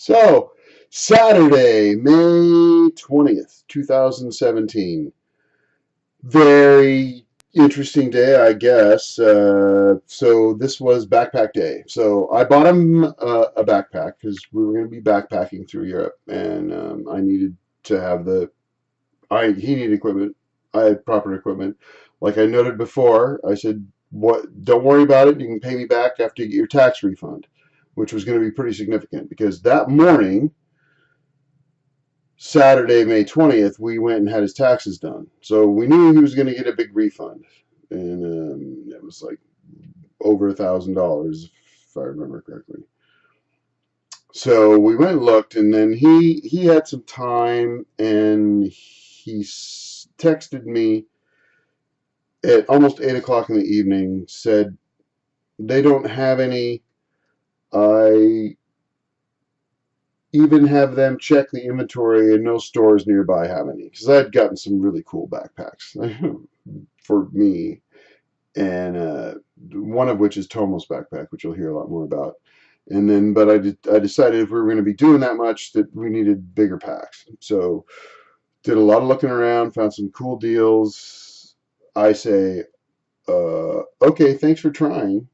So, Saturday, May 20th, 2017. Very interesting day, I guess. So, this was backpack day. So, I bought him a backpack because we were going to be backpacking through Europe, and I needed to have he needed equipment. I had proper equipment. Like I noted before, I said, "What? Don't worry about it. You can pay me back after you get your tax refund," which was going to be pretty significant because that morning, Saturday, May 20th, we went and had his taxes done. So we knew he was going to get a big refund. And it was like over $1,000, if I remember correctly. So we went and looked, and then he had some time, and he texted me at almost 8 o'clock in the evening, said, they don't have any. I even have them check the inventory, and no stores nearby have any, because I had gotten some really cool backpacks for me, and one of which is Tomo's backpack, which you'll hear a lot more about. And then, but I decided if we were going to be doing that much, that we needed bigger packs. So did a lot of looking around, found some cool deals. I say, okay, thanks for trying.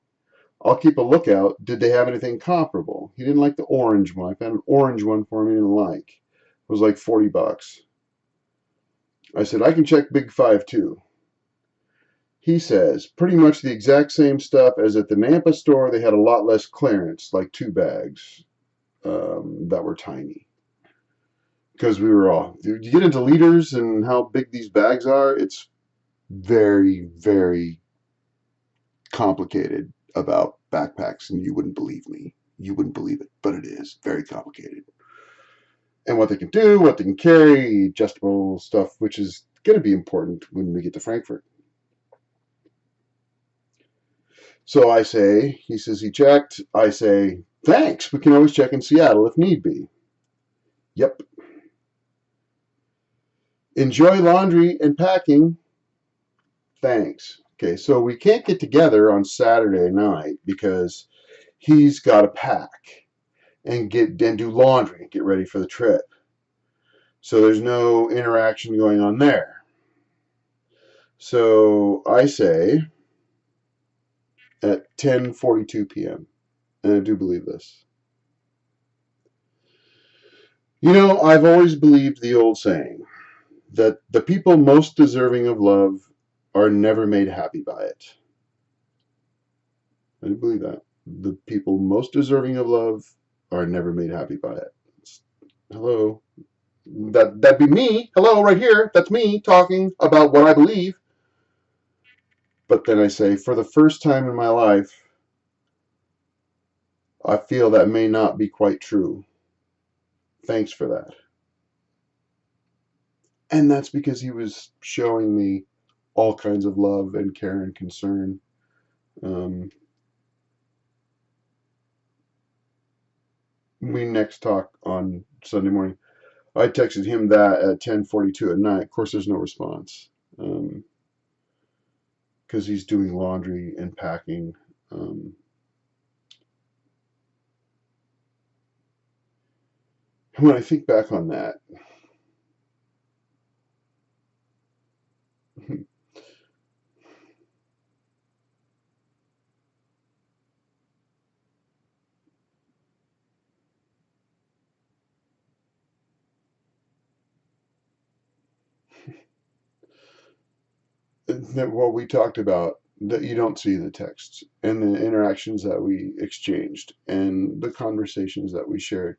I'll keep a lookout. Did they have anything comparable? He didn't like the orange one. I found an orange one for him he didn't like. It was like $40. I said, I can check Big Five too. He says, pretty much the exact same stuff as at the Nampa store. They had a lot less clearance, like 2 bags that were tiny. Because we were all, you get into liters and how big these bags are, it's very, very complicated about backpacks, and you wouldn't believe me. You wouldn't believe it, but it is very complicated. And what they can do, what they can carry, adjustable stuff, which is going to be important when we get to Frankfurt. So I say, he says he checked. I say, thanks. We can always check in Seattle if need be. Yep. Enjoy laundry and packing. Thanks. Okay, so we can't get together on Saturday night because he's got to pack and do laundry and get ready for the trip. So there's no interaction going on there. So I say at 10:42 p.m., and I do believe this. You know, I've always believed the old saying that the people most deserving of love are never made happy by it. I do believe that. The people most deserving of love are never made happy by it. Hello. That'd be me. Hello, right here. That's me talking about what I believe. But then I say, for the first time in my life, I feel that may not be quite true. Thanks for that. And that's because he was showing me all kinds of love and care and concern. We next talk on Sunday morning. I texted him that at 10:42 at night. Of course, there's no response because he's doing laundry and packing. When I think back on that, what we talked about, that you don't see the texts and the interactions that we exchanged and the conversations that we shared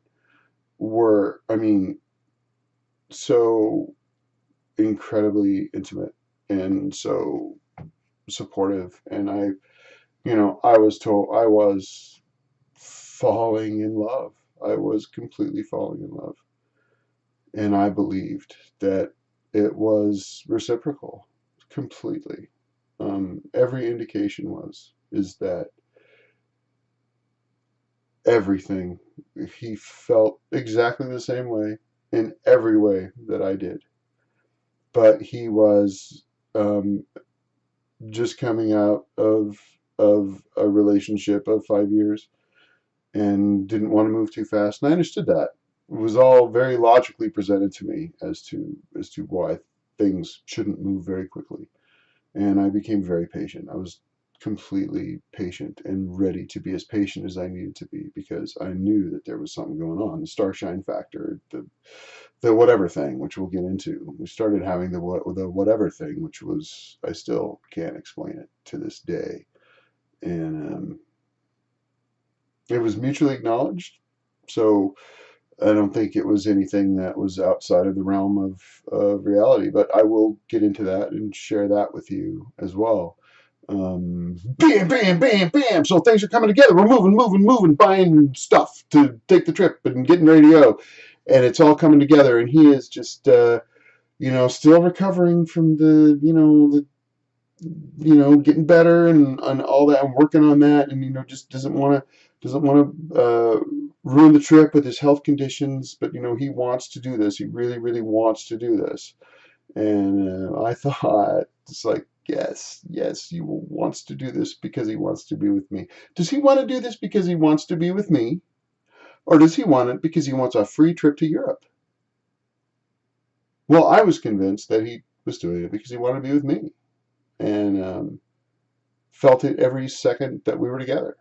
were, I mean, so incredibly intimate and so supportive. And I was told I was falling in love. I was completely falling in love. And I believed that it was reciprocal completely. Every indication is that everything, he felt exactly the same way in every way that I did. But he was just coming out of a relationship of 5 years, and didn't want to move too fast. And I understood that. It was all very logically presented to me as to why things shouldn't move very quickly. And I became very patient. I was completely patient and ready to be as patient as I needed to be because I knew that there was something going on. The starshine factor, the whatever thing, which we'll get into. We started having the whatever thing, which was I still can't explain it to this day. And it was mutually acknowledged. So I don't think it was anything that was outside of the realm of reality, but I will get into that and share that with you as well. Bam, bam, bam, bam. So things are coming together. We're moving, moving, moving, buying stuff to take the trip and getting ready to go. And it's all coming together. And he is just, still recovering from getting better and all that. I'm working on that, and just doesn't want to ruin the trip with his health conditions. But he wants to do this. He really, really wants to do this. And I thought, it's like, yes, yes, he wants to do this because he wants to be with me. Does he want to do this because he wants to be with me, or does he want it because he wants a free trip to Europe? Well, I was convinced that he was doing it because he wanted to be with me, and felt it every second that we were together.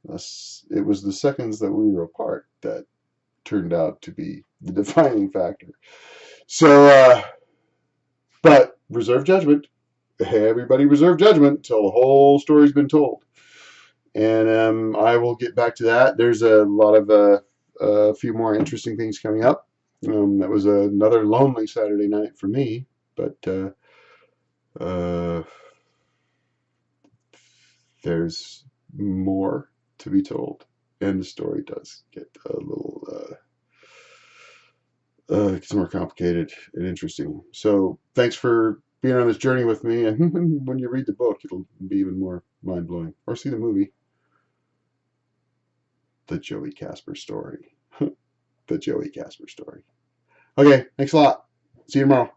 It was the seconds that we were apart that turned out to be the defining factor. So, but reserve judgment. Everybody reserve judgment until the whole story's been told. And I will get back to that. There's a lot of a few more interesting things coming up. That was another lonely Saturday night for me, but uh, there's more to be told, and the story does get a little gets more complicated and interesting. So thanks for being on this journey with me, and when you read the book, it'll be even more mind-blowing, or see the movie, The Joey Casper Story. The Joey Casper Story. Okay, thanks a lot. See you tomorrow.